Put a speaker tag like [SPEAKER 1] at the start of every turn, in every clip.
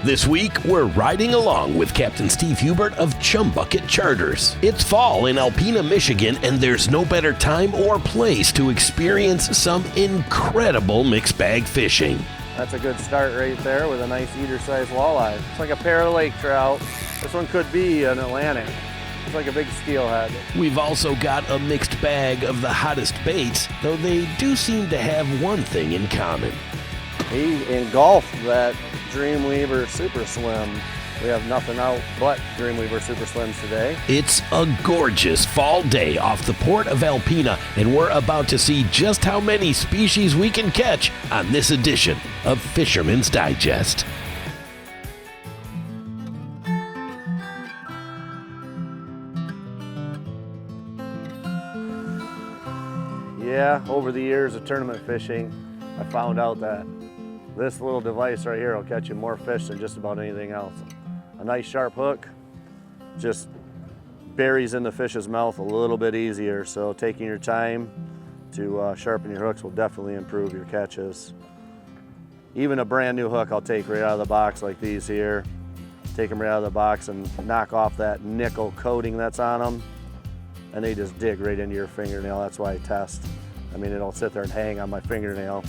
[SPEAKER 1] This week, we're riding along with Captain Steve Hubert of Chum Bucket Charters. It's fall in Alpena, Michigan, and there's no better time or place to experience some incredible mixed bag fishing.
[SPEAKER 2] That's a good start right there with a nice eater-sized walleye. It's like a pair of lake trout. This one could be an Atlantic. It's like a big steelhead.
[SPEAKER 1] We've also got a mixed bag of the hottest baits, though they do seem to have one thing in common.
[SPEAKER 2] He engulfed that Dreamweaver Super Slim. We have nothing out but Dreamweaver Super Slims today.
[SPEAKER 1] It's a gorgeous fall day off the port of Alpena, and we're about to see just how many species we can catch on this edition of Fisherman's Digest.
[SPEAKER 2] Yeah, over the years of tournament fishing, I found out that this little device right here will catch you more fish than just about anything else. A nice sharp hook just buries in the fish's mouth a little bit easier, so taking your time to sharpen your hooks will definitely improve your catches. Even a brand new hook I'll take right out of the box like these here. Take them right out of the box and knock off that nickel coating that's on them, and they just dig right into your fingernail. That's why I test. I mean, it'll sit there and hang on my fingernail.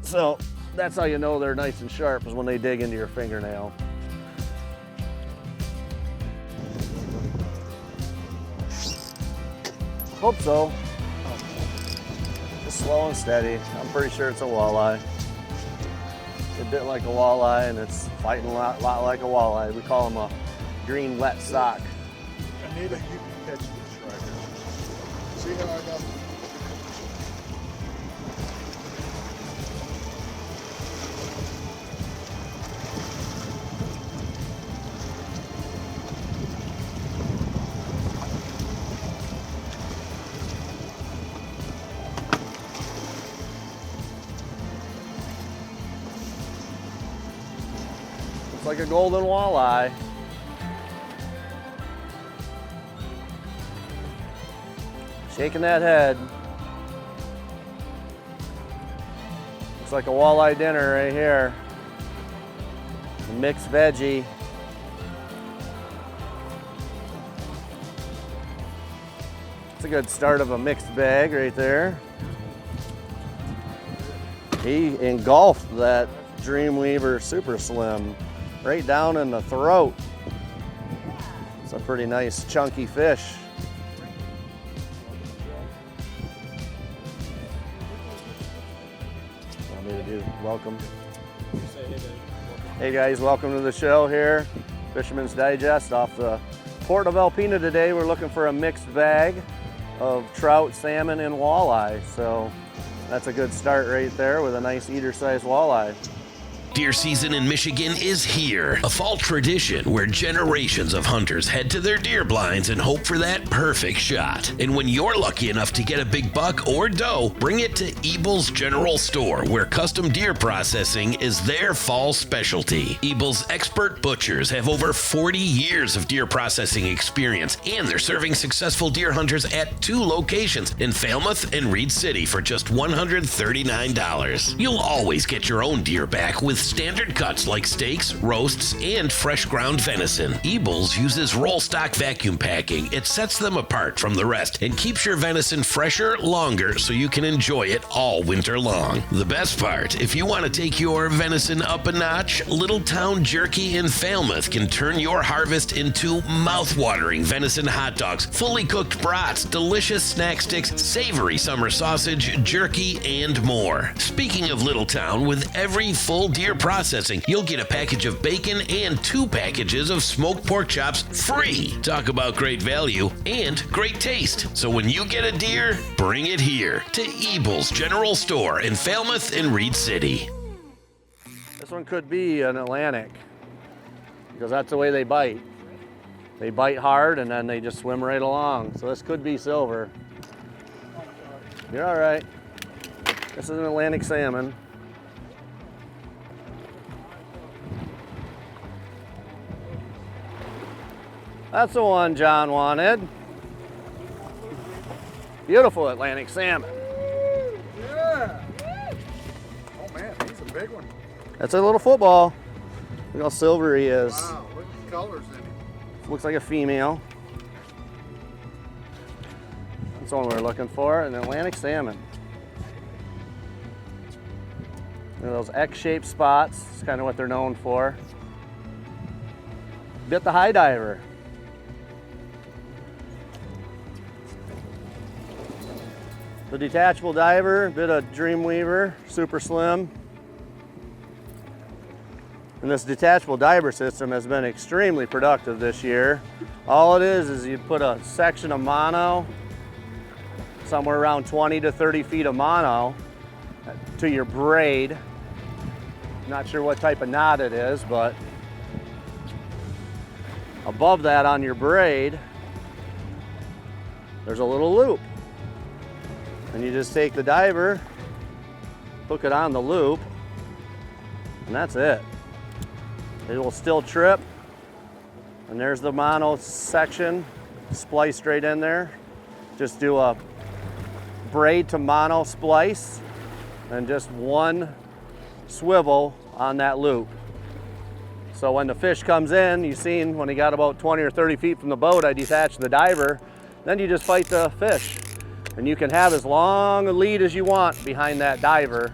[SPEAKER 2] So that's how you know they're nice and sharp, is when they dig into your fingernail. Hope so. Just slow and steady. I'm pretty sure it's a walleye. It's a bit like a walleye, and it's fighting a lot like a walleye. We call them a green wet sock.
[SPEAKER 3] Anita, you can catch this right here. See how I got it?
[SPEAKER 2] It's like a golden walleye. Shaking that head. Looks like a walleye dinner right here. A mixed veggie. It's a good start of a mixed bag right there. He engulfed that Dreamweaver Super Slim right down in the throat. It's a pretty nice chunky fish. Want me to do welcome? Hey guys, welcome to the show here. Fisherman's Digest off the port of Alpena today. We're looking for a mixed bag of trout, salmon, and walleye. So that's a good start right there with a nice eater-sized walleye.
[SPEAKER 1] Deer season in Michigan is here, a fall tradition where generations of hunters head to their deer blinds and hope for that perfect shot. And when you're lucky enough to get a big buck or doe, bring it to Ebel's General Store, where custom deer processing is their fall specialty. Ebel's expert butchers have over 40 years of deer processing experience, and they're serving successful deer hunters at 2 locations in Falmouth and Reed City for just $139. You'll always get your own deer back with standard cuts like steaks, roasts, and fresh ground venison. Ebel's uses roll stock vacuum packing. It sets them apart from the rest and keeps your venison fresher longer so you can enjoy it all winter long. The best part, if you want to take your venison up a notch, Little Town Jerky in Falmouth can turn your harvest into mouth-watering venison hot dogs, fully cooked brats, delicious snack sticks, savory summer sausage, jerky, and more. Speaking of Little Town, with every full deer processing, you'll get a package of bacon and 2 packages of smoked pork chops free. Talk about great value and great taste. So when you get a deer, bring it here to Ebel's General Store in Falmouth and Reed City.
[SPEAKER 2] This one could be an Atlantic, because that's the way they bite. They bite hard and then they just swim right along. So this could be silver. You're all right. This is an Atlantic salmon. That's the one John wanted. Beautiful Atlantic salmon.
[SPEAKER 3] Yeah. Oh man, he's a big one.
[SPEAKER 2] That's a little football. Look how silver he is.
[SPEAKER 3] Wow, look at the colors in him.
[SPEAKER 2] Looks like a female. That's the one we were looking for, an Atlantic salmon. You know, those X-shaped spots, it's kind of what they're known for. Bit the high diver. The detachable diver, bit of Dreamweaver Super Slim. And this detachable diver system has been extremely productive this year. All it is you put a section of mono, somewhere around 20 to 30 feet of mono to your braid. Not sure what type of knot it is, but above that on your braid, there's a little loop. And you just take the diver, hook it on the loop, and that's it. It will still trip. And there's the mono section spliced right in there. Just do a braid to mono splice and just one swivel on that loop. So when the fish comes in, you've seen when he got about 20 or 30 feet from the boat, I detached the diver, then you just fight the fish. And you can have as long a lead as you want behind that diver.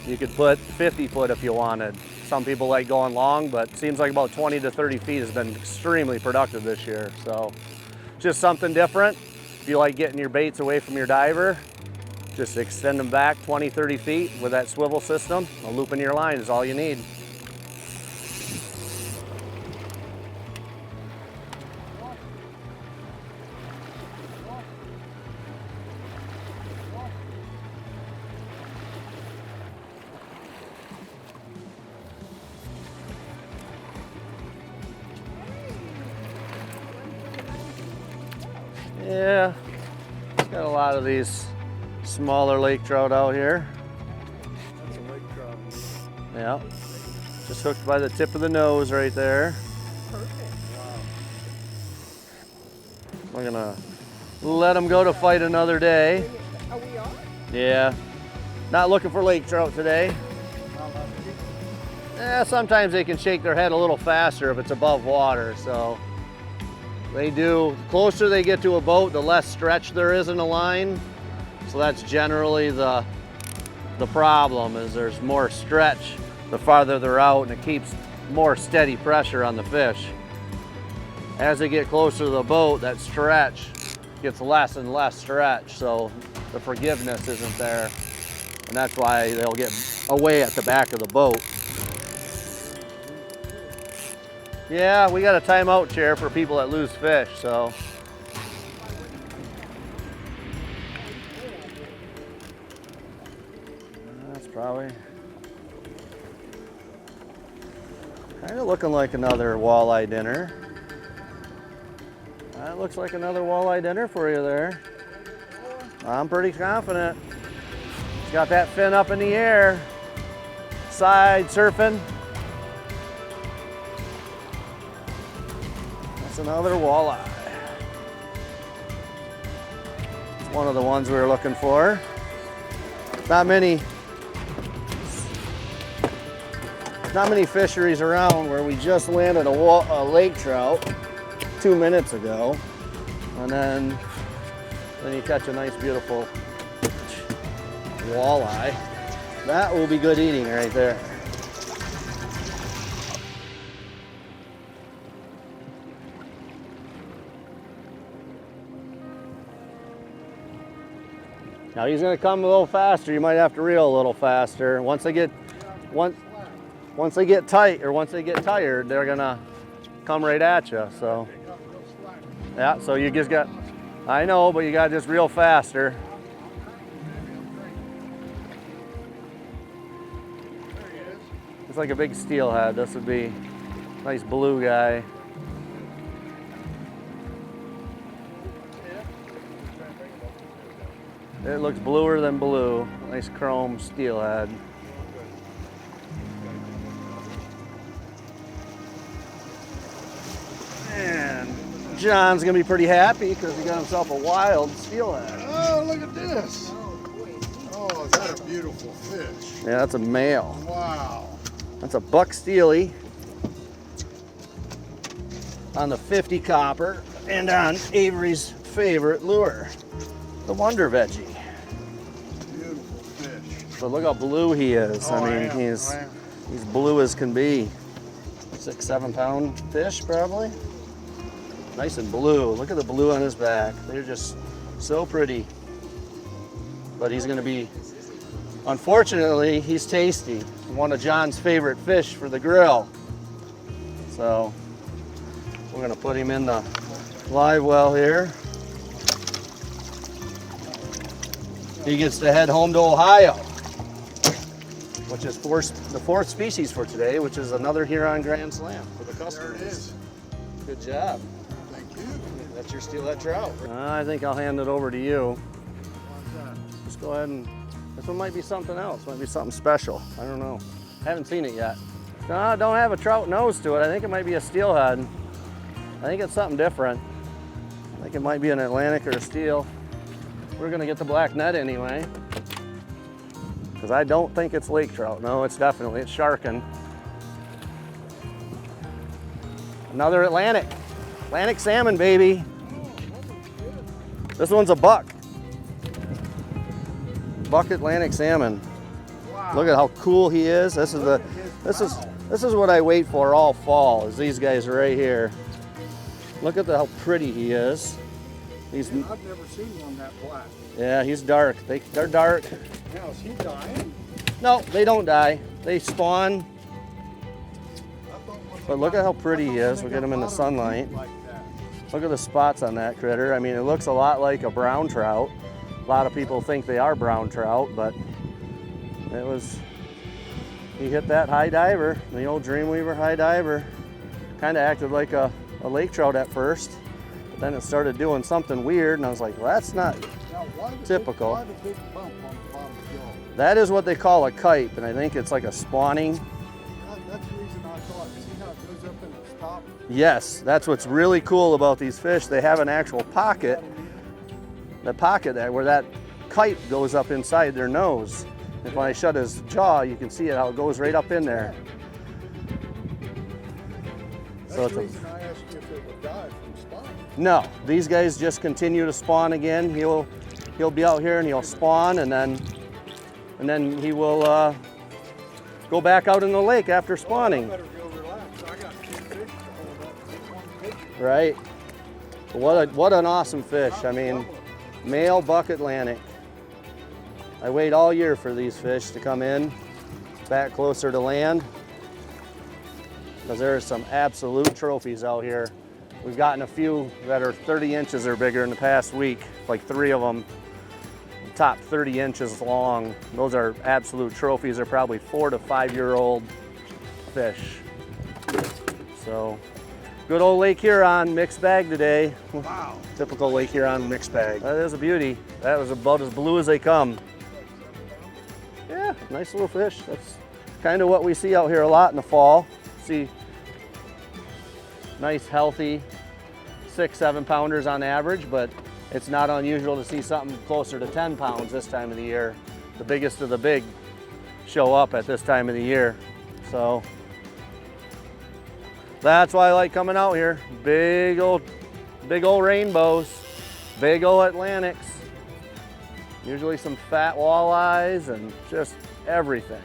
[SPEAKER 2] You could put 50 foot if you wanted. Some people like going long, but it seems like about 20 to 30 feet has been extremely productive this year. So just something different. If you like getting your baits away from your diver, just extend them back 20, 30 feet with that swivel system. A loop in your line is all you need. Yeah, got a lot of these smaller lake trout out here.
[SPEAKER 3] That's a lake trout.
[SPEAKER 2] Yeah, just hooked by the tip of the nose right there.
[SPEAKER 4] Perfect.
[SPEAKER 3] Wow.
[SPEAKER 2] We're gonna let them go to fight another day.
[SPEAKER 4] Are we on?
[SPEAKER 2] Yeah, not looking for lake trout today. Yeah, sometimes they can shake their head a little faster if it's above water, so they do. The closer they get to a boat, the less stretch there is in a line. So that's generally the problem, is there's more stretch the farther they're out, and it keeps more steady pressure on the fish. As they get closer to the boat, that stretch gets less and less stretch, so the forgiveness isn't there. And that's why they'll get away at the back of the boat. Yeah, we got a timeout chair for people that lose fish, so. That's probably kind of looking like another walleye dinner. That looks like another walleye dinner for you there. I'm pretty confident. He's got that fin up in the air, side surfing. That's another walleye. It's one of the ones we were looking for. Not many fisheries around where we just landed a lake trout 2 minutes ago, and then you catch a nice, beautiful walleye. That will be good eating right there. Now he's going to come a little faster. You might have to reel a little faster. Once they get tight, or once they get tired, they're going to come right at you. So yeah, so you just got, I know, but you got to just reel faster. It's like a big steelhead. This would be a nice blue guy. It looks bluer than blue. Nice chrome steelhead. And John's gonna be pretty happy because he got himself a wild steelhead.
[SPEAKER 3] Oh, look at this. Oh, is that a beautiful fish?
[SPEAKER 2] Yeah, that's a male.
[SPEAKER 3] Wow.
[SPEAKER 2] That's a buck steely. on the 50 copper and on Avery's favorite lure, the Wonder Veggie.
[SPEAKER 3] Beautiful fish.
[SPEAKER 2] But look how blue he is.
[SPEAKER 3] Oh,
[SPEAKER 2] I mean,
[SPEAKER 3] I am.
[SPEAKER 2] he's blue as can be. 6-7 pound fish probably. Nice and blue. Look at the blue on his back. They're just so pretty. But he's gonna be, unfortunately, he's tasty. One of John's favorite fish for the grill. So we're gonna put him in the live well here. He gets to head home to Ohio, which is the fourth species for today, which is another Huron Grand Slam for the customers.
[SPEAKER 3] There it is.
[SPEAKER 2] Good job.
[SPEAKER 3] Thank you.
[SPEAKER 2] That's your Steelhead trout. I think I'll hand it over to you.
[SPEAKER 3] What's that?
[SPEAKER 2] Just go ahead and, this one might be something else, might be something special. I don't know. Haven't seen it yet. No, don't have a trout nose to it. I think it might be a steelhead. I think it's something different. I think it might be an Atlantic or a steel. We're gonna get the black net anyway. Because I don't think it's lake trout. No, it's sharking. Another Atlantic. Atlantic salmon, baby. This one's a buck. Buck Atlantic salmon.
[SPEAKER 3] Wow.
[SPEAKER 2] Look at how cool he is. This is what I wait for all fall, is these guys right here. Look at how pretty he is.
[SPEAKER 3] I've never seen one that black.
[SPEAKER 2] Yeah, he's dark. They're dark.
[SPEAKER 3] Now, is he dying?
[SPEAKER 2] No, they don't die. They spawn.
[SPEAKER 3] I thought one
[SPEAKER 2] But look at how pretty he is. We'll get him in the
[SPEAKER 3] got a
[SPEAKER 2] sunlight.
[SPEAKER 3] like that.
[SPEAKER 2] Look at the spots on that critter. I mean, it looks a lot like a brown trout. A lot of people think they are brown trout, but he hit that high diver, the old Dreamweaver high diver. Kind of acted like a lake trout at first, but then it started doing something weird, and I was like, well, that's not
[SPEAKER 3] Now, why the
[SPEAKER 2] typical.
[SPEAKER 3] Why the big bump on the bottom of the jaw?
[SPEAKER 2] That is what they call a kite, and I think it's like a spawning.
[SPEAKER 3] That's the reason I thought. See how it goes up and it stops?
[SPEAKER 2] Yes, that's what's really cool about these fish. They have an actual pocket, the pocket there where that kite goes up inside their nose. If I shut his jaw, you can see it how it goes right up in there.
[SPEAKER 3] That's
[SPEAKER 2] So
[SPEAKER 3] the
[SPEAKER 2] it's
[SPEAKER 3] reason I asked you if it would die from spawning.
[SPEAKER 2] no, these guys just continue to spawn again. He'll be out here and he'll spawn, and then he will go back out in the lake after spawning.
[SPEAKER 3] I better go relax. I got 2 fish to hold up. Just one picture.
[SPEAKER 2] Right. What an awesome fish. I mean, male buck Atlantic. I wait all year for these fish to come in back closer to land, because there are some absolute trophies out here. We've gotten a few that are 30 inches or bigger in the past week, like 3 of them, top 30 inches long. Those are absolute trophies. They're probably 4 to 5 year old fish. So, good old Lake Huron mixed bag today.
[SPEAKER 3] Wow.
[SPEAKER 2] Typical Lake Huron mixed bag. That is a beauty. That was about as blue as they come. Yeah, nice little fish. That's kind of what we see out here a lot in the fall. See nice, healthy 6-7 pounders on average, but it's not unusual to see something closer to 10 pounds this time of the year. The biggest of the big show up at this time of the year. So that's why I like coming out here. Big old rainbows, big old Atlantics. Usually some fat walleyes and just everything.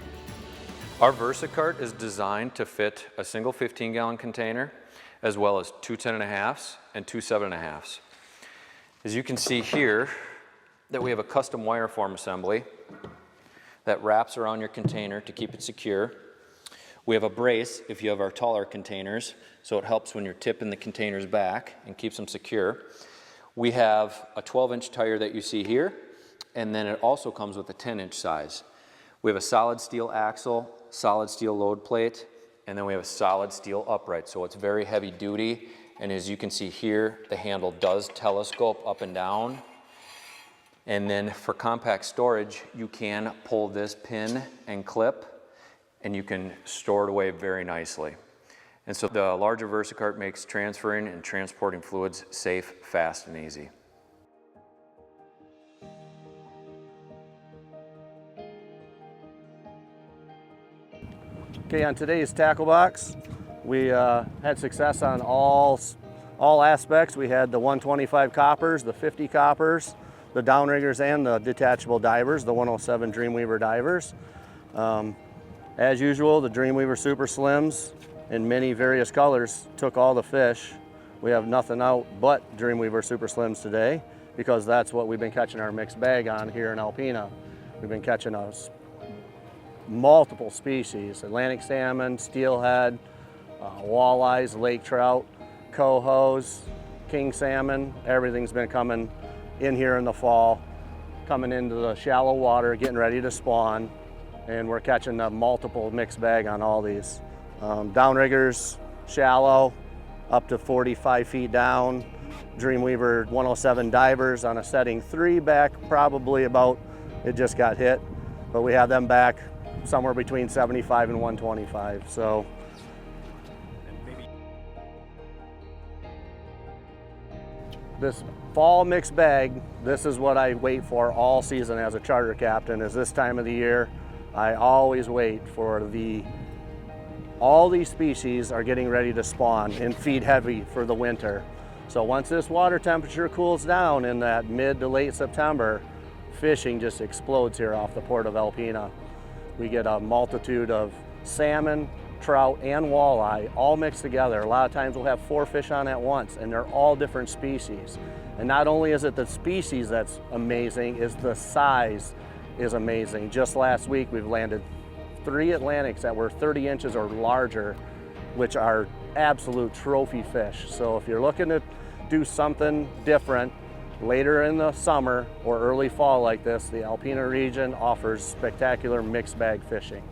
[SPEAKER 4] Our VersaCart is designed to fit a single 15-gallon container, as well as 2 10.5s and 2 7.5s. As you can see here, that we have a custom wire form assembly that wraps around your container to keep it secure. We have a brace if you have our taller containers, so it helps when you're tipping the containers back and keeps them secure. We have a 12-inch tire that you see here, and then it also comes with a 10-inch size. We have a solid steel axle, solid steel load plate, and then we have a solid steel upright, so it's very heavy duty. And as you can see here, the handle does telescope up and down. And then for compact storage, you can pull this pin and clip, and you can store it away very nicely. And so the larger VersaCart makes transferring and transporting fluids safe, fast, and easy.
[SPEAKER 2] Okay, on today's tackle box, We had success on all aspects. We had the 125 coppers, the 50 coppers, the downriggers, and the detachable divers, the 107 Dreamweaver divers. As usual, the Dreamweaver Super Slims in many various colors took all the fish. We have nothing out but Dreamweaver Super Slims today because that's what we've been catching our mixed bag on here in Alpena. We've been catching multiple species: Atlantic salmon, steelhead, walleyes, lake trout, cohos, king salmon. Everything's been coming in here in the fall, coming into the shallow water, getting ready to spawn, and we're catching a multiple mixed bag on all these. Downriggers, shallow, up to 45 feet down. Dreamweaver 107 divers on a setting 3 back, probably about, it just got hit, but we have them back somewhere between 75 and 125. So this fall mixed bag, this is what I wait for all season as a charter captain. Is this time of the year, I always wait for all these species are getting ready to spawn and feed heavy for the winter. So once this water temperature cools down in that mid to late September, fishing just explodes here off the port of Alpena. We get a multitude of salmon, trout, and walleye all mixed together. A lot of times we'll have 4 fish on at once, and they're all different species. And not only is it the species that's amazing, is the size is amazing. Just last week we've landed 3 Atlantics that were 30 inches or larger, which are absolute trophy fish. So if you're looking to do something different later in the summer or early fall like this, the Alpena region offers spectacular mixed bag fishing.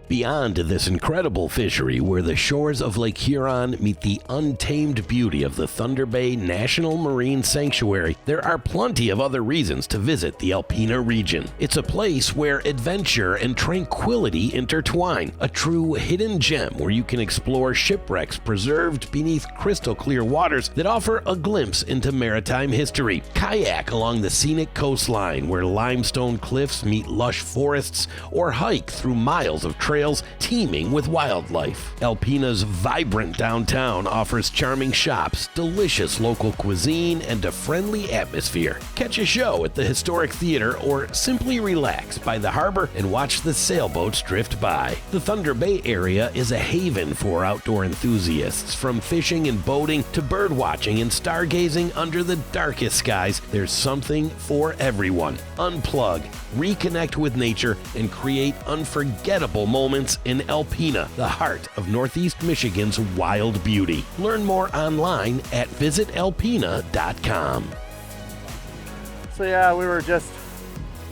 [SPEAKER 1] Beyond this incredible fishery where the shores of Lake Huron meet the untamed beauty of the Thunder Bay National Marine Sanctuary, there are plenty of other reasons to visit the Alpena region. It's a place where adventure and tranquility intertwine, a true hidden gem where you can explore shipwrecks preserved beneath crystal clear waters that offer a glimpse into maritime history, kayak along the scenic coastline where limestone cliffs meet lush forests, or hike through miles of trails teeming with wildlife. Alpena's vibrant downtown offers charming shops, delicious local cuisine, and a friendly atmosphere. Catch a show at the Historic Theater or simply relax by the harbor and watch the sailboats drift by. The Thunder Bay area is a haven for outdoor enthusiasts. From fishing and boating to bird watching and stargazing under the darkest skies, there's something for everyone. Unplug, reconnect with nature, and create unforgettable moments in Alpena, the heart of Northeast Michigan's wild beauty. Learn more online at visitalpena.com.
[SPEAKER 2] So yeah, we were just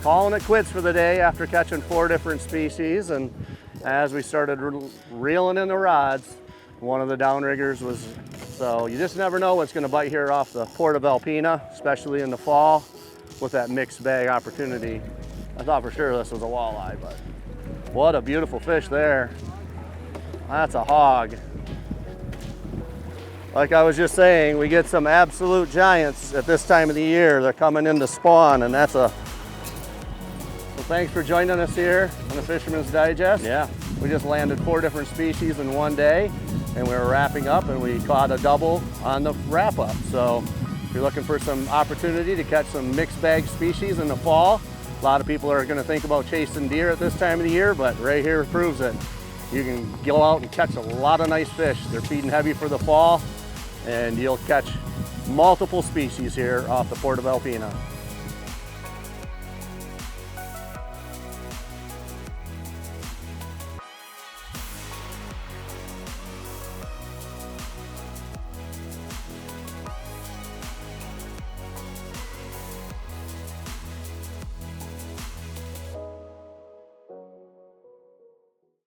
[SPEAKER 2] calling it quits for the day after catching 4 different species, and as we started reeling in the rods, one of the downriggers was, so you just never know what's going to bite here off the port of Alpena, especially in the fall with that mixed bag opportunity. I thought for sure this was a walleye, but what a beautiful fish there. That's a hog. Like I was just saying, we get some absolute giants at this time of the year. They're coming in to spawn, and that's a... So thanks for joining us here on the Fisherman's Digest. Yeah, we just landed 4 different species in one day, and we were wrapping up, and we caught a double on the wrap up. So if you're looking for some opportunity to catch some mixed bag species in the fall, a lot of people are going to think about chasing deer at this time of the year, but right here proves it. You can go out and catch a lot of nice fish. They're feeding heavy for the fall, and you'll catch multiple species here off the port of Alpena.